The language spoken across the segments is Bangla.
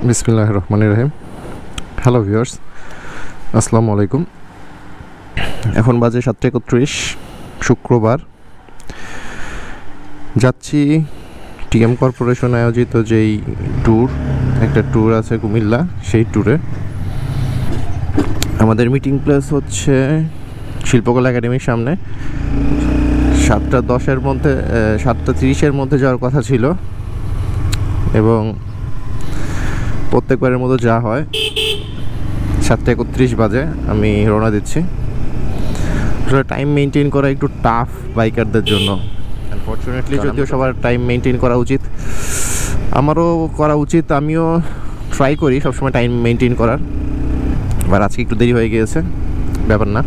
বিসমিল্লাহির রহমানির রহিম। হ্যালো ভিউয়ার্স, আসসালামু আলাইকুম। এখন বাজে 7:31, শুক্রবার। যাচ্ছি টিএম কর্পোরেশন আয়োজিত যেই একটা ট্যুর আছে কুমিল্লা, সেই ট্যুরে। আমাদের মিটিং প্লেস হচ্ছে শিল্পকলা একাডেমির সামনে। 7:10-এর মধ্যে 7:30-এর মধ্যে যাওয়ার কথা ছিল, এবং প্রত্যেকবারের মতো যা হয় 7:31 বাজে আমি রওনা দিচ্ছি। আসলে টাইম মেনটেন করা একটু টাফ বাইকারদের জন্য। আনফর্চুনেটলি, যদিও সবার টাইম মেনটেন করা উচিত, আমারও করা উচিত, আমিও ট্রাই করি সবসময় টাইম মেনটেন করার। এবার আজকে একটু দেরি হয়ে গিয়েছে, ব্যাপার না।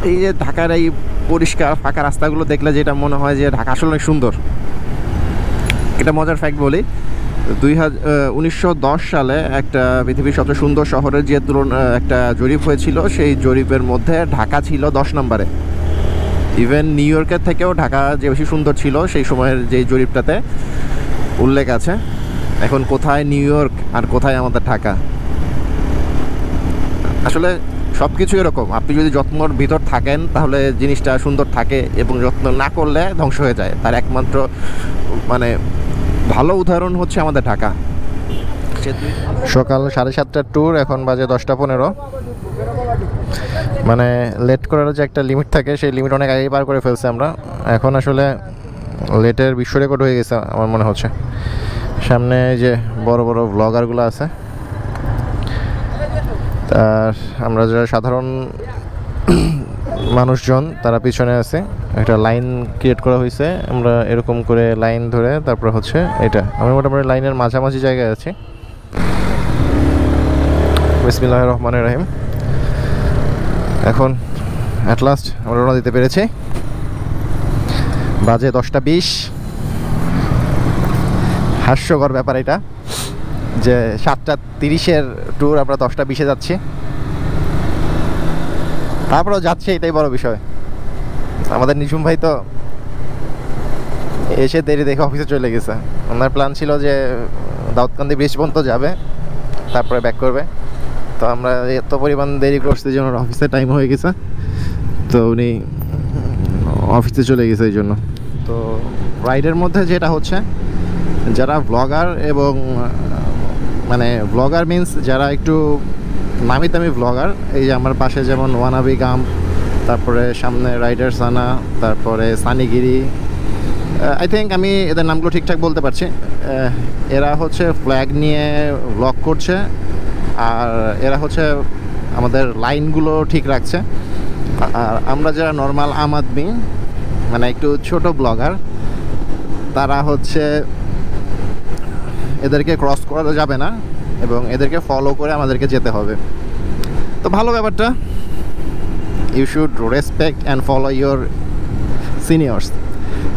এই যে ঢাকার এই পরিষ্কার ফাঁকা রাস্তাগুলো দেখলে যেটা মনে হয় যে ঢাকা আসলে অনেক সুন্দর। এটা মজার ফ্যাক্ট বলি, 1910 সালে একটা পৃথিবীর সবচেয়ে সুন্দর শহরের যে একটা জরিপ হয়েছিল, সেই জরিপের মধ্যে ঢাকা ছিল 10 নম্বরে। ইভেন নিউ ইয়র্কের থেকেও ঢাকা যে বেশি সুন্দর ছিল সেই সময়ের যে জরিপটাতে উল্লেখ আছে। এখন কোথায় নিউ ইয়র্ক আর কোথায় আমাদের ঢাকা? আসলে সব কিছু এরকম, আপনি যদি যত্নর ভিতর থাকেন তাহলে জিনিসটা সুন্দর থাকে, এবং যত্ন না করলে ধ্বংস হয়ে যায়। তার একমাত্র ভালো উদাহরণ হচ্ছে আমাদের ঢাকা। সকাল 7:30টার ট্যুর, এখন বাজে 10:15। লেট করার যে একটা লিমিট থাকে, সেই লিমিট অনেক আগেই পার করে ফেলছে আমরা। এখন আসলে লেটের বিশ্ব রেকর্ড হয়ে গেছে আমার মনে হচ্ছে। সামনে যে বড় বড় ব্লগারগুলো আছে, আর আমরা যারা সাধারণ মানুষজন তারা পিছনে আছে। একটা লাইন ক্রিয়েট করা হয়েছে, আমরা এরকম করে লাইন ধরে তারপর হচ্ছে এটা। আমি মোটামুটি লাইনের মাঝামাঝি জায়গায় আছি। বিসমিল্লাহির রহমানির রহিম। এখন অ্যাট লাস্ট আমরা রওনা দিতে পেরেছি। বাজে 10:20। হাস্যকর ব্যাপার এটা যে 7:30-এর ট্যুর আমরা 10:20-এ যাচ্ছি, তারপরেও যাচ্ছে, এটাই বড় বিষয়। আমাদের নিঝুম ভাই তো এসে দেরি দেখে অফিসে চলে গেছে। ওনার প্ল্যান ছিল যে দাউদকান্দি ব্রিজ পর্যন্ত যাবে, তারপরে ব্যাক করবে। তো আমরা এত পরিমাণ দেরি করছি যে ওনার অফিসে টাইম হয়ে গেছে, তো উনি অফিসে চলে গেছে এই জন্য। তো রাইডের মধ্যে যেটা হচ্ছে, যারা ব্লগার এবং ব্লগার মিন্স যারা একটু নামি দামি ব্লগার, এই যে আমার পাশে যেমন ওয়ানাবি গাম, তারপরে সামনে রাইডার সানা, তারপরে সানিগিরি, আই থিঙ্ক আমি এদের নামগুলো ঠিকঠাক বলতে পারছি। এরা হচ্ছে ফ্ল্যাগ নিয়ে ব্লগ করছে, আর এরা হচ্ছে আমাদের লাইনগুলো ঠিক রাখছে। আর আমরা যারা নর্মাল আম আদমি, একটু ছোট ব্লগার, তারা হচ্ছে এদেরকে ক্রস করা যাবে না, এবং এদেরকে ফলো করে আমাদেরকে যেতে হবে। তো ভালো ব্যাপারটা, you should respect and follow your seniors.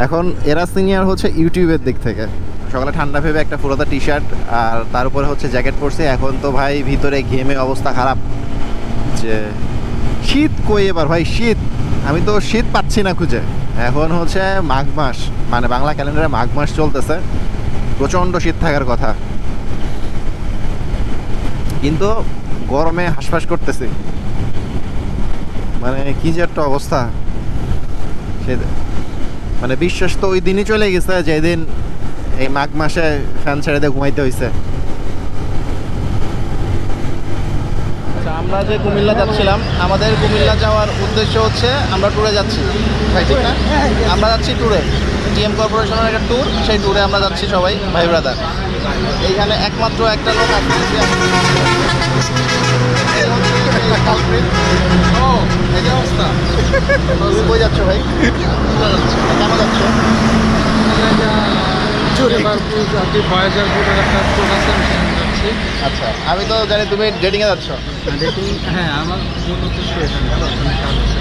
এখন এরা সিনিয়র হচ্ছে ইউটিউবের দিক থেকে। সকালে ঠান্ডা ভেবে একটা ফুরোতা টি শার্ট আর তার উপরে হচ্ছে জ্যাকেট পরছে। এখন তো ভাই ভিতরে ঘেমে অবস্থা খারাপ, যে শীত কই এবার ভাই, শীত আমি তো শীত পাচ্ছি না খুঁজে। এখন হচ্ছে মাঘ মাস, বাংলা ক্যালেন্ডারে মাঘ মাস চলতেছে, প্রচণ্ড শীত থাকার কথা, কিন্তু গরমে হাঁসফাঁস করতেছি। কি যে একটা অবস্থা, সে বিশ্বাস তো ওই দিনই চলে গেছে যেদিন এই মাঘ মাসে ফ্যান ছেড়ে দিয়ে ঘুমাইতে হয়েছে। আমরা যে কুমিল্লা যাচ্ছিলাম, আমাদের কুমিল্লা যাওয়ার উদ্দেশ্য হচ্ছে আমরা ট্যুরে যাচ্ছি ভাই, ঠিক না? আমরা যাচ্ছি ট্যুরে, টিএম কর্পোরেশনের একটা ট্যুর, সেই ট্যুরে আমরা যাচ্ছি সবাই ভাই ব্রাদার। এইখানে একমাত্র একটা লোক আছে, অবস্থা। তুমি কই যাচ্ছ ভাই? কেন যাচ্ছ? আচ্ছা, আমি তো জানি তুমি ডেটিংয়ে যাচ্ছ। হ্যাঁ, আমার মূল উদ্দেশ্য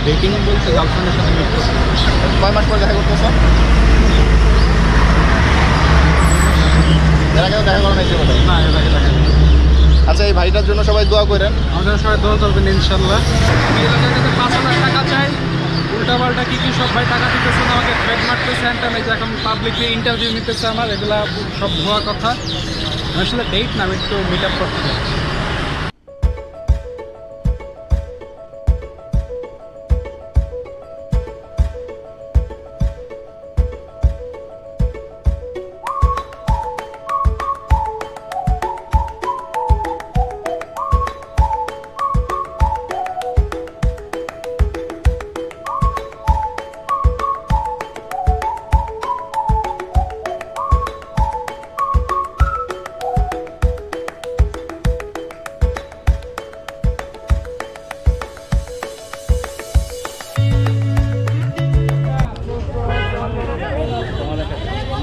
ডেটিং বলতে গার্লফ্রেন্ডের সাথে মিট করতে। কয় মাস পর দেখা করতেছ? এর আগে দেখা করা নাকি? না, এর আগে দেখা। আচ্ছা, এই ভাইটার জন্য সবাই দোয়া করেন। আমাদের সবাই দোয়া করবেন ইনশাল্লাহ। আমি এলাকার কাছে 5,000 টাকা চাই, উল্টাপাল্টা কি সব ভাই টাকা দিতেছেন, আমাকে থ্রেট মারতেছে, এই যে এখন পাবলিকলি ইন্টারভিউ নিতেছে আমার, এগুলা সব ভুয়া কথা। আসলে ডেট না, আমি একটু মিট আপ করতে চাই।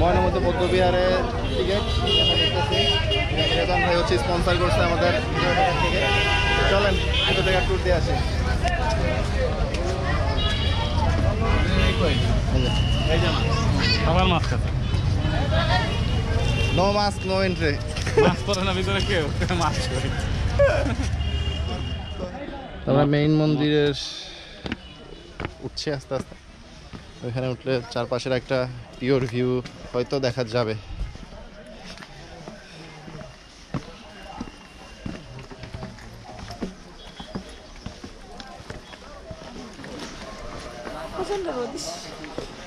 ময়নামতি বৌদ্ধবিহারে টিকিট রেদন ভাই হচ্ছে স্পন্সর করছে আমাদের থেকে। চলেন এত জায়গা ট্যুর দিয়ে আসি। সবার মাছ খাচ্ছে, নো মাস্ক নো এন্ট্রি। মাছ পরে না ভিতরে কেউ মাছ খায়। আমরা মেইন মন্দিরের উঠছি আস্তে আস্তে। ওইখানে উঠলে চারপাশের একটা পিওর ভিউ হয়তো দেখা যাবে।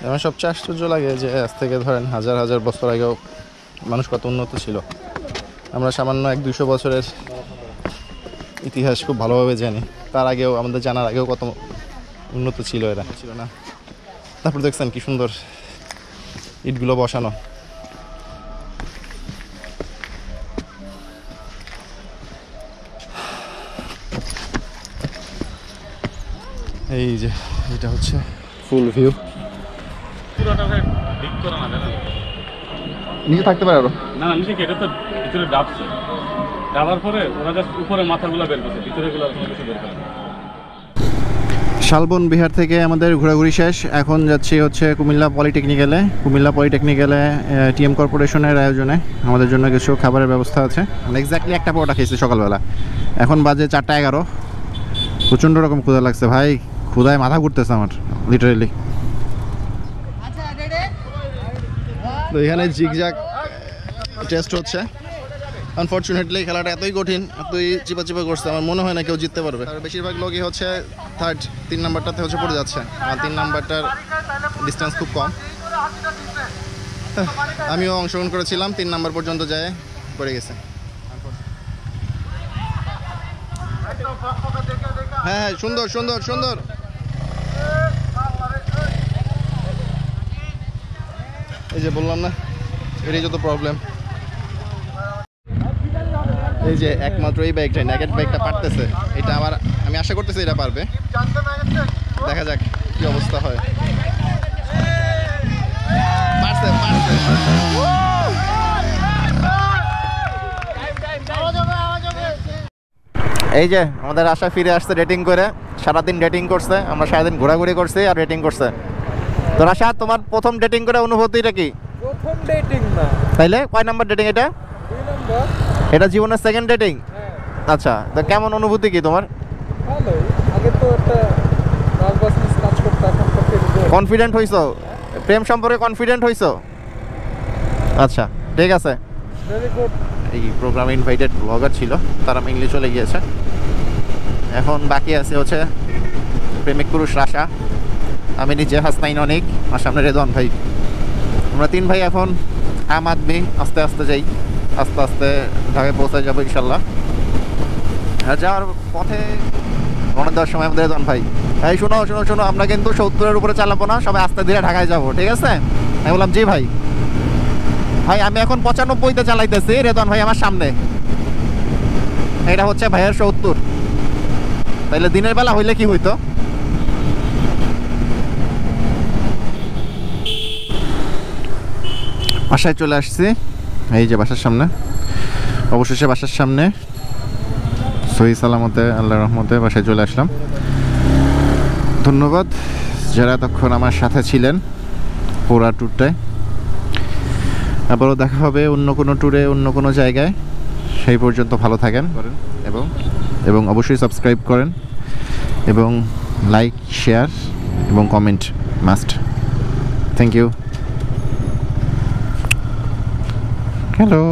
আমার সবচেয়ে আশ্চর্য লাগে যে আজ থেকে ধরেন হাজার হাজার বছর আগেও মানুষ কত উন্নত ছিল। আমরা সামান্য 100-200 বছরের ইতিহাস খুব ভালোভাবে জানি, তার আগেও আমাদের জানার আগেও কত উন্নত ছিল এরা, ছিল না। তারপর দেখছেন কি সুন্দর ইটগুলো বসানো। এই যে এটা হচ্ছে ফুল ভিউ। পুরোটা ভাই ঠিক করা না, জানেন? নিচে থাকতে পারে আরো না না, নিচে কেটে তো ভিতরে ডাবছে, ডাবার পরে ওরা জাস্ট উপরে মাথাগুলো বের করছে, ভিতরেগুলো কোনো কিছু বের করে না। শালবন বিহার থেকে আমাদের ঘোরাঘুরি শেষ। এখন যাচ্ছি হচ্ছে কুমিল্লা পলিটেকনিক্যালে। কুমিল্লা পলিটেকনিক্যালে টিএম কর্পোরেশনের আয়োজনে আমাদের জন্য কিছু খাবারের ব্যবস্থা আছে। আমরা এক্স্যাক্টলি একটা পরোটা খেয়েছি সকালবেলা, এখন বাজে 4টা 11। প্রচণ্ড রকম ক্ষুধা লাগছে ভাই, ক্ষুধায় মাথা ঘুরতেছে আমার লিটারেলি। তো এখানে জিগজ্যাগ টেস্ট হচ্ছে। আনফর্চুনেটলি খেলাটা এতই কঠিন, এতই চিপা করছে, আমার মনে হয় না কেউ জিততে পারবে। আর বেশিরভাগ লোকই হচ্ছে 3 নাম্বারটাতে হচ্ছে পড়ে যাচ্ছে, আর 3 নাম্বারটার ডিস্টেন্স খুব কম। আমিও অংশগ্রহণ করেছিলাম, 3 নাম্বার পর্যন্ত যায় পড়ে গেছে। হ্যাঁ সুন্দর সুন্দর সুন্দর। এই যে বললাম না, এটাই যত প্রবলেম। এই যে একমাত্র এই বাইকটাই নেগেট বাইকটা পারতেছে, এটা আমার, আমি আশা করতেছি এটা পারবে। দেখা যাক কি অবস্থা হয়। পারছে পারছে। এই যে আমাদের আশা ফিরে আসছে রেটিং করে। সারাদিন রেটিং করছে, আমরা সারাদিন ঘোরাঘুরি করছি আর রেটিং করছে। তো আশা, তোমার প্রথম ডেটিং করে অনুভূতিটা কি? প্রথম ডেটিং না, তাইলে কয় নাম্বার ডেটিং এটা? 2 নাম্বার। এটা জীবনের সেকেন্ড ডেটিং? আচ্ছা, তো কেমন অনুভূতি কি তোমার? ভালো। আগে তো একটা নার্ভাসনেস কাজ করতে, এখন তো ফিল কনফিডেন্ট হইছো? প্রেম সম্পর্কে কনফিডেন্ট হইছো? আচ্ছা ঠিক আছে। Very good. এই প্রোগ্রামে ইনভাইটেড ব্লগার ছিল, তারা মেইনলি চলে গিয়েছে। এখন বাকি আছে হচ্ছে প্রেমিক পুরুষ রাশা, আমি নিজে হাসনাইন অনেক, আর সামনে রেদন ভাই। আমরা 3 ভাই এখন আম আদমি আস্তে আস্তে যাই, আস্তে আস্তে ঢাকায় পৌঁছে যাবো ইনশাল্লাহ। আর যাওয়ার পথে রওনা দেওয়ার সময় আমাদের রেদন ভাই, এই শোনো শোনো শোনো, আমরা কিন্তু 70-এর উপরে চালাবো না, সবাই আস্তে ধীরে ঢাকায় যাবো, ঠিক আছে? আমি বললাম জি ভাই। ভাই আমি এখন 95-তে চালাইতেছি, রেদন ভাই আমার সামনে। এটা হচ্ছে ভাইয়ের 70। তাইলে দিনের বেলা হইলে কি হইতো? বাসায় চলে আসছি, এই যে বাসার সামনে, অবশেষে বাসার সামনে সহি সালামতে আল্লাহর রহমতে বাসায় চলে আসলাম। ধন্যবাদ যারা এতক্ষণ আমার সাথে ছিলেন পুরা ট্যুরটায়। আবারও দেখা হবে অন্য কোনো ট্যুরে, অন্য কোনো জায়গায়। সেই পর্যন্ত ভালো থাকেন এবং অবশ্যই সাবস্ক্রাইব করেন এবং লাইক শেয়ার এবং comment must. Thank you. Hello.